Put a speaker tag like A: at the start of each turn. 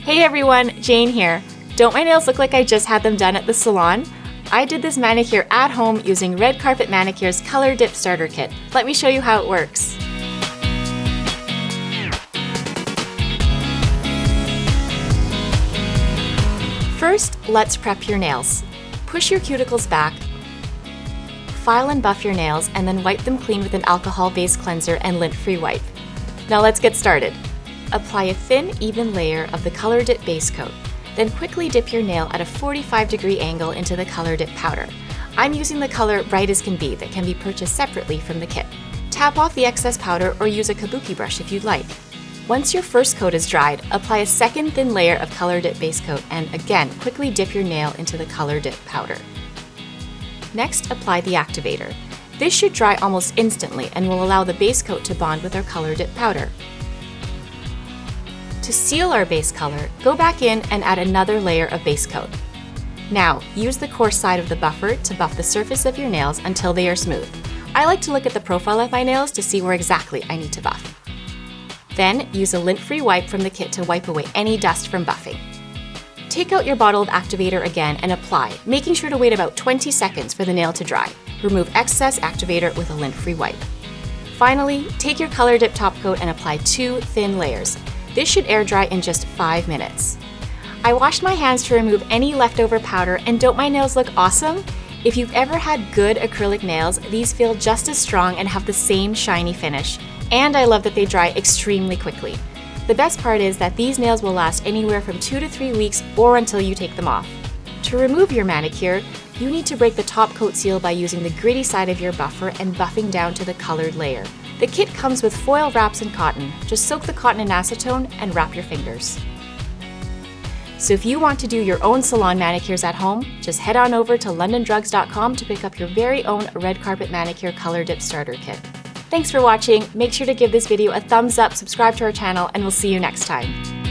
A: Hey everyone, Jayne here. Don't my nails look like I just had them done at the salon? I did this manicure at home using Red Carpet Manicure's Color Dip Starter Kit. Let me show you how it works. First, let's prep your nails. Push your cuticles back, file and buff your nails, and then wipe them clean with an alcohol-based cleanser and lint-free wipe. Now let's get started. Apply a thin, even layer of the Color Dip base coat. Then quickly dip your nail at a 45-degree angle into the Color Dip powder. I'm using the color Bright as Can Be that can be purchased separately from the kit. Tap off the excess powder or use a kabuki brush if you'd like. Once your first coat is dried, apply a second thin layer of Color Dip base coat and again, quickly dip your nail into the Color Dip powder. Next, apply the activator. This should dry almost instantly and will allow the base coat to bond with our Color Dip powder. To seal our base color, go back in and add another layer of base coat. Now, use the coarse side of the buffer to buff the surface of your nails until they are smooth. I like to look at the profile of my nails to see where exactly I need to buff. Then, use a lint-free wipe from the kit to wipe away any dust from buffing. Take out your bottle of activator again and apply, making sure to wait about 20 seconds for the nail to dry. Remove excess activator with a lint-free wipe. Finally, take your Color Dip top coat and apply 2 thin layers. This should air dry in just 5 minutes. I washed my hands to remove any leftover powder, and don't my nails look awesome? If you've ever had good acrylic nails, these feel just as strong and have the same shiny finish. And I love that they dry extremely quickly. The best part is that these nails will last anywhere from 2 to 3 weeks or until you take them off. To remove your manicure, you need to break the top coat seal by using the gritty side of your buffer and buffing down to the colored layer. The kit comes with foil wraps and cotton. Just soak the cotton in acetone and wrap your fingers. So if you want to do your own salon manicures at home, just head on over to londondrugs.com to pick up your very own Red Carpet Manicure Color Dip Starter Kit. Thanks for watching. Make sure to give this video a thumbs up, subscribe to our channel, and we'll see you next time.